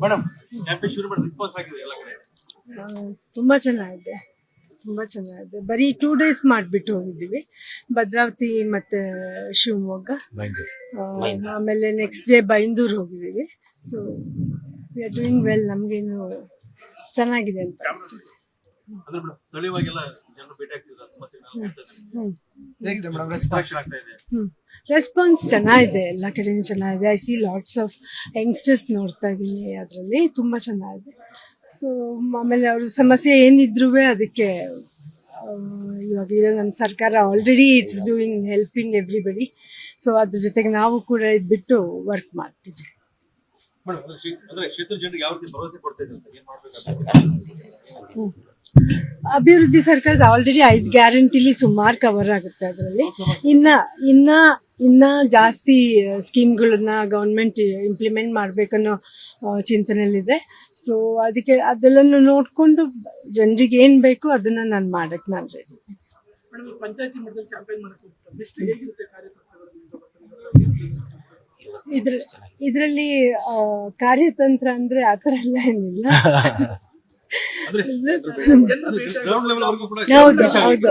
Madam campaign ಶುರು ಮಾಡಿ response ಆಗಿದೆ ಎಲ್ಲ ಕಡೆ. ತುಂಬ ಚೆನ್ನಾಗಿದೆ, ತುಂಬ ಚೆನ್ನಾಗಿದೆ. ಬರೀ 2 days ಮಾಡಿಬಿಟ್ಟು ಹೋಗಿದ್ದೀವಿ, ಭದ್ರಾವತಿ ಮತ್ತು ಶಿವಮೊಗ್ಗ, ಆಮೇಲೆ ನೆಕ್ಸ್ಟ್ ಡೇ ಬೈಂದೂರು ಹೋಗಿದ್ದೀವಿ. So we are doing well, ನಮಗೇನು ಚೆನ್ನಾಗಿದೆ ಅಂತ ಅನಿಸ್ತದೆ. ಅಂದ್ರೆ ಮೇಡಮ್ ಸ್ಥಳೀಯವಾಗೆಲ್ಲ ಜನರು ಭೇಟಿ ಆಗ್ತಿದ್ದಾರೆ, ಸಮಸ್ಯೆಗಳನ್ನ ಹೇಗಿದೆ ಮೇಡಮ್ ರೆಸ್ಪಾನ್ಸ್ ಆಗ್ತಾ ಇದೆ? ರೆಸ್ಪಾನ್ಸ್ ಚೆನ್ನಾಗಿದೆ, ಎಲ್ಲ ಕಡೆಯೂ ಚೆನ್ನಾಗಿದೆ. I C lots of youngsters ನೋಡ್ತಾ ಇದ್ದೀನಿ, ಅದರಲ್ಲಿ ತುಂಬ ಚೆನ್ನಾಗಿದೆ. ಸೊ ಆಮೇಲೆ ಅವ್ರ ಸಮಸ್ಯೆ ಏನಿದ್ರೂ ಅದಕ್ಕೆ ಇವಾಗ ಇರೋ ನಮ್ಮ ಸರ್ಕಾರ already it's doing helping everybody. So ಅದ್ರ ಜೊತೆಗೆ ನಾವು ಕೂಡ ಇದ್ಬಿಟ್ಟು ವರ್ಕ್ ಮಾಡ್ತೀವಿ. ಮೇಡಮ್ ಅಂದ್ರೆ ಕ್ಷೇತ್ರ ಜನರಿಗೆ ಯಾವ ರೀತಿ ಭರವಸೆ ಕೊಡ್ತಾ ಇದ್ದಾರೆ ಅಂತ, ಏನ್ ಮಾಡ್ಬೇಕು? ಅಭಿವೃದ್ಧಿ ಸರ್ಕಾರದ ಆಲ್ರೆಡಿ 5 ಗ್ಯಾರಂಟಿಲಿ ಸುಮಾರು ಕವರ್ ಆಗುತ್ತೆ. ಅದರಲ್ಲಿ ಇನ್ನ ಜಾಸ್ತಿ ಸ್ಕೀಮ್ಗಳನ್ನ ಗೌರ್ಮೆಂಟ್ ಇಂಪ್ಲಿಮೆಂಟ್ ಮಾಡಬೇಕನ್ನೋ ಚಿಂತನೆಯಲ್ಲಿದೆ. ಸೊ ಅದಕ್ಕೆ ಅದೆಲ್ಲನೂ ನೋಡಿಕೊಂಡು ಜನರಿಗೆ ಏನು ಬೇಕು ಅದನ್ನು ನಾನು ಮಾಡೋಕ್ಕೆ ನಾನು ರೆಡಿ. ಇದರಲ್ಲಿ ಕಾರ್ಯತಂತ್ರ ಅಂದರೆ ಆ ಥರ ಎಲ್ಲ ಏನಿಲ್ಲ. ಹೌದು ಹೌದು,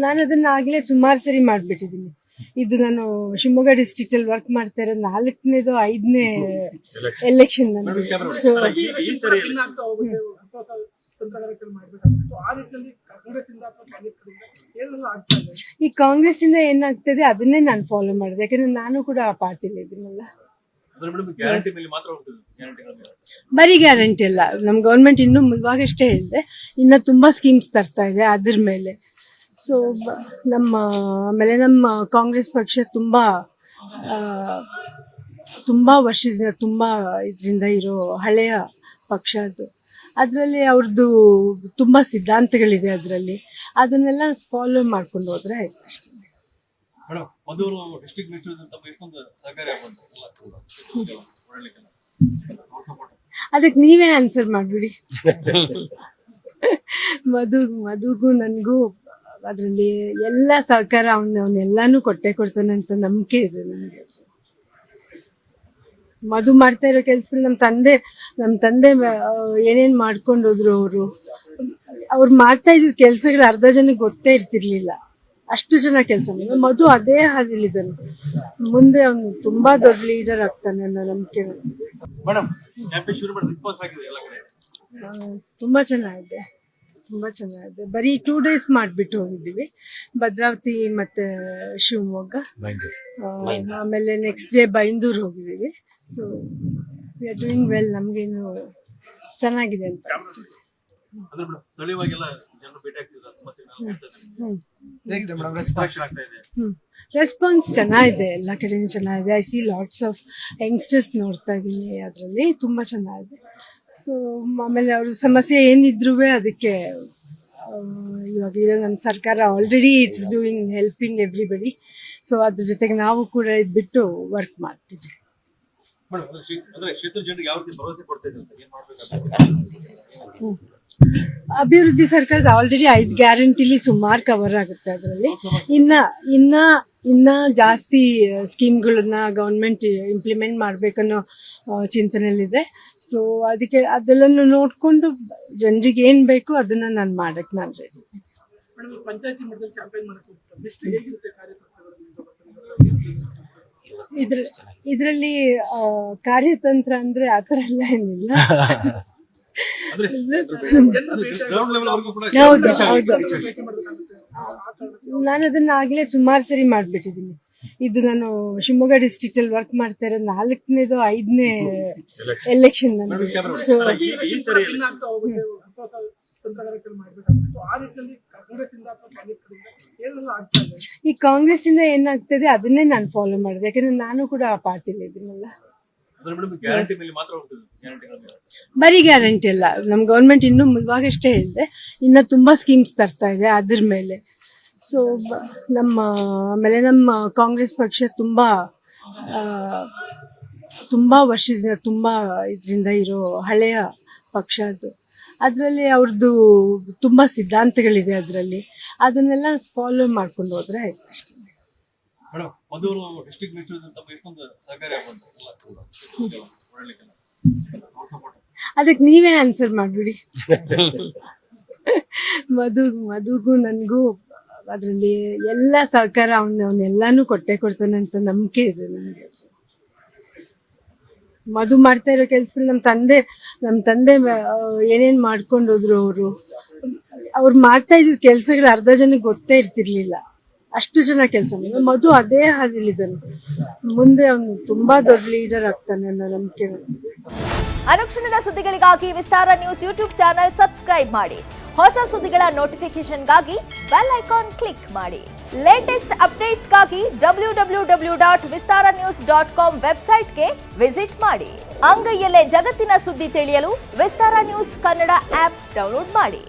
ನಾನು ಅದನ್ನ ಆಗ್ಲೇ ಸುಮಾರು ಸರಿ ಮಾಡಿಬಿಟ್ಟಿದ್ದೀನಿ. ಇದು ನಾನು ಶಿವಮೊಗ್ಗ ಡಿಸ್ಟ್ರಿಕ್ಟ್ ಅಲ್ಲಿ ವರ್ಕ್ ಮಾಡ್ತಾ ಇರೋ 4ನೇದು 5ನೇ ಎಲೆಕ್ಷನ್ ನನಗೆ. ಸೊ ಈ ಕಾಂಗ್ರೆಸ್ ಇಂದ ಏನಾಗ್ತದೆ ಅದನ್ನೇ ನಾನು ಫಾಲೋ ಮಾಡಿದೆ, ಯಾಕಂದ್ರೆ ನಾನು ಕೂಡ ಆ ಪಾರ್ಟಿಲಿ ಇದ್ದೀನಲ್ಲ. ಬರೀ ಗ್ಯಾರಂಟಿ ಅಲ್ಲ, ನಮ್ಮ ಗೌರ್ಮೆಂಟ್ ಇನ್ನೂ ಇವಾಗಷ್ಟೇ ಹೇಳಿದೆ, ಇನ್ನು ತುಂಬ ಸ್ಕೀಮ್ಸ್ ತರ್ತಾ ಇದೆ ಅದ್ರ ಮೇಲೆ. ಸೊ ಆಮೇಲೆ ನಮ್ಮ ಕಾಂಗ್ರೆಸ್ ಪಕ್ಷ ತುಂಬ ವರ್ಷದಿಂದ ತುಂಬ ಇದರಿಂದ ಇರೋ ಹಳೆಯ ಪಕ್ಷ ಅದು. ಅದರಲ್ಲಿ ಅವ್ರದ್ದು ತುಂಬ ಸಿದ್ಧಾಂತಗಳಿದೆ, ಅದರಲ್ಲಿ ಅದನ್ನೆಲ್ಲ ಫಾಲೋ ಮಾಡ್ಕೊಂಡು ಹೋದ್ರೆ ಆಯ್ತು ಅಷ್ಟೇ. ಅದಕ್ಕೆ ನೀವೇ ಆನ್ಸರ್ ಮಾಡ್ಬಿಡಿ. ಮಧುಗೂ ನನಗೂ ಅದರಲ್ಲಿ ಎಲ್ಲ ಸಹಕಾರ ಅವನೆಲ್ಲಾನು ಕೊಡ್ತಾನೆ ಅಂತ ನಂಬಿಕೆ ಇದೆ ನನಗೆ. ಮಧು ಮಾಡ್ತಾ ಇರೋ ಕೆಲಸಗಳು ನಮ್ಮ ತಂದೆ ಏನೇನು ಮಾಡ್ಕೊಂಡು ಹೋದ್ರು. ಅವ್ರು ಮಾಡ್ತಾ ಇದ್ದ ಕೆಲಸಗಳು ಅರ್ಧ ಜನಕ್ಕೆ ಗೊತ್ತೇ ಇರ್ತಿರ್ಲಿಲ್ಲ, ಅಷ್ಟು ಜನ ಕೆಲಸ ಮಾಡಿದ್ರು. ಮಧು ಅದೇ ಹಾದಿಲಿದ್ದಾನೆ, ಮುಂದೆ ಅವನು ತುಂಬಾ ದೊಡ್ಡ ಲೀಡರ್ ಆಗ್ತಾನೆ ಅನ್ನೋ ನಂಬಿಕೆ. ತುಂಬಾ ಚೆನ್ನಾಗಿದೆ, ತುಂಬ ಚೆನ್ನಾಗಿದೆ. ಬರೀ 2 days ಮಾಡಿಬಿಟ್ಟು ಹೋಗಿದ್ದೀವಿ, ಭದ್ರಾವತಿ ಮತ್ತು ಶಿವಮೊಗ್ಗ, ಆಮೇಲೆ ನೆಕ್ಸ್ಟ್ ಡೇ ಬೈಂದೂರು ಹೋಗಿದ್ದೀವಿ. So we are doing well, ನಮಗೇನು ಚೆನ್ನಾಗಿದೆ ಅಂತ ಅನಿಸ್ತದೆ. ಹೇಗಿದೆ ಮೇಡಮ್ ರೆಸ್ಪಾನ್ಸ್ ಆಗ್ತಾ ಇದೆ? ರೆಸ್ಪಾನ್ಸ್ ಚೆನ್ನಾಗಿದೆ, ಎಲ್ಲ ಕಡೆಯೂ ಚೆನ್ನಾಗಿದೆ. I C lots of youngsters ನೋಡ್ತಾ ಇದ್ದೀನಿ, ಅದರಲ್ಲಿ ತುಂಬ ಚೆನ್ನಾಗಿದೆ. ಸೊ ಆಮೇಲೆ ಅವ್ರ ಸಮಸ್ಯೆ ಏನಿದ್ರೂ ಅದಕ್ಕೆ ಇವಾಗ ಇರೋ ನಮ್ಮ ಸರ್ಕಾರ already it's doing helping everybody. So ಅದ್ರ ಜೊತೆಗೆ ನಾವು ಕೂಡ ಇದ್ಬಿಟ್ಟು ವರ್ಕ್ ಮಾಡ್ತೀವಿ. ಅಭಿವೃದ್ಧಿ ಸರ್ಕಾರದ ಆಲ್ರೆಡಿ 5 ಗ್ಯಾರಂಟಿಲಿ ಸುಮಾರು ಕವರ್ ಆಗುತ್ತೆ. ಅದರಲ್ಲಿ ಇನ್ನ ಜಾಸ್ತಿ ಸ್ಕೀಮ್ಗಳನ್ನ ಗೌರ್ಮೆಂಟ್ ಇಂಪ್ಲಿಮೆಂಟ್ ಮಾಡಬೇಕನ್ನೋ ಚಿಂತನೆಯಲ್ಲಿದೆ. ಸೊ ಅದಕ್ಕೆ ಅದೆಲ್ಲನೂ ನೋಡಿಕೊಂಡು ಜನರಿಗೆ ಏನು ಬೇಕು ಅದನ್ನು ನಾನು ಮಾಡೋಕ್ಕೆ ನಾನು ರೆಡಿ. ಇದರಲ್ಲಿ ಕಾರ್ಯತಂತ್ರ ಅಂದರೆ ಆ ಥರ ಎಲ್ಲ ಏನಿಲ್ಲ. ಹೌದು ಹೌದು, ನಾನು ಅದನ್ನ ಆಗ್ಲೇ ಸುಮಾರು ಸರಿ ಮಾಡಿಬಿಟ್ಟಿದ್ದೀನಿ. ಇದು ನಾನು ಶಿವಮೊಗ್ಗ ಡಿಸ್ಟ್ರಿಕ್ಟ್ ಅಲ್ಲಿ ವರ್ಕ್ ಮಾಡ್ತಾ ಇರೋ 4ನೇದು 5ನೇ ಎಲೆಕ್ಷನ್ ನನಗೆ. ಸೊ ಈ ಕಾಂಗ್ರೆಸ್ ಇಂದ ಏನಾಗ್ತದೆ ಅದನ್ನೇ ನಾನು ಫಾಲೋ ಮಾಡಿದೆ, ಯಾಕಂದ್ರೆ ನಾನು ಕೂಡ ಆ ಪಾರ್ಟಿಲಿ ಇದ್ದೀನಲ್ಲ. ಬರೀ ಗ್ಯಾರಂಟಿ ಅಲ್ಲ, ನಮ್ಮ ಗೌರ್ಮೆಂಟ್ ಇನ್ನೂ ಇವಾಗಷ್ಟೇ ಹೇಳಿದೆ, ಇನ್ನು ತುಂಬ ಸ್ಕೀಮ್ಸ್ ತರ್ತಾ ಇದೆ ಅದ್ರ ಮೇಲೆ. ಸೊ ಆಮೇಲೆ ನಮ್ಮ ಕಾಂಗ್ರೆಸ್ ಪಕ್ಷ ತುಂಬ ವರ್ಷದಿಂದ ತುಂಬ ಇದರಿಂದ ಇರೋ ಹಳೆಯ ಪಕ್ಷ ಅದು. ಅದರಲ್ಲಿ ಅವ್ರದ್ದು ತುಂಬ ಸಿದ್ಧಾಂತಗಳಿದೆ, ಅದರಲ್ಲಿ ಅದನ್ನೆಲ್ಲ ಫಾಲೋ ಮಾಡ್ಕೊಂಡು ಹೋದ್ರೆ ಆಯ್ತು ಅಷ್ಟೇ. ಮೇಡಮ್, ಮಧು ಡಿಸ್ಟ್ರಿಕ್ಟ್ ಮಿನಿಸ್ಟರ್ ಅಂತ ಎಷ್ಟೊಂದು ಸಹಕಾರಿ ಆಗುವಂತ ಓಡಾಡ್ಲಿಕ್ಕೆಲ್ಲ ಅವ್ರ ಸಪೋರ್ಟ್. ಅದಕ್ಕೆ ನೀವೇ ಆನ್ಸರ್ ಮಾಡಿಬಿಡಿ. ಮಧುಗೂ ನನಗೂ ಅದರಲ್ಲಿ ಎಲ್ಲ ಸಹಕಾರ ಅವನ್ನೆಲ್ಲಾನು ಕೊಡ್ತಾನೆ ಅಂತ ನಂಬಿಕೆ ಇದೆ ನನಗೆ. ಮಧು ಮಾಡ್ತಾ ಇರೋ ಕೆಲಸಗಳು ನಮ್ಮ ತಂದೆ ಏನೇನು ಮಾಡ್ಕೊಂಡು ಹೋದ್ರು. ಅವ್ರು ಮಾಡ್ತಾ ಇದ್ದ ಕೆಲಸಗಳು ಅರ್ಧ ಜನಕ್ಕೆ ಗೊತ್ತೇ ಇರ್ತಿರ್ಲಿಲ್ಲ, ಅಷ್ಟು ಜನ ಕೆಲಸ. ಮಧು ಅದೇ ಹಾದಿಲಿದ್ದಾನೆ, ಮುಂದೆ ಅವನು ತುಂಬಾ ದೊಡ್ಡ ಲೀಡರ್ ಆಗ್ತಾನೆ ಅನ್ನೋ ನಂಬಿಕೆ. ಅನುಕ್ಷಣದ ಸುದ್ದಿಗಳಿಗಾಗಿ ವಿಸ್ತಾರ ನ್ಯೂಸ್ ಯೂಟ್ಯೂಬ್ ಚಾನೆಲ್ ಸಬ್ಸ್ಕ್ರೈಬ್ ಮಾಡಿ. ಹೊಸ ಸುದ್ದಿಗಳ ನೋಟಿಫಿಕೇಶನ್ಗಾಗಿ ಬೆಲ್ ಐಕಾನ್ ಕ್ಲಿಕ್ ಮಾಡಿ. ಲೇಟೆಸ್ಟ್ ಅಪ್ಡೇಟ್ಸ್ಗಾಗಿ www.vistaranews.com ವೆಬ್ಸೈಟ್ಗೆ ವಿಸಿಟ್ ಮಾಡಿ. ಅಂಗೈಯಲ್ಲೇ ಜಗತ್ತಿನ ಸುದ್ದಿ ತಿಳಿಯಲು ವಿಸ್ತಾರ ನ್ಯೂಸ್ ಕನ್ನಡ ಆಪ್ ಡೌನ್ಲೋಡ್ ಮಾಡಿ.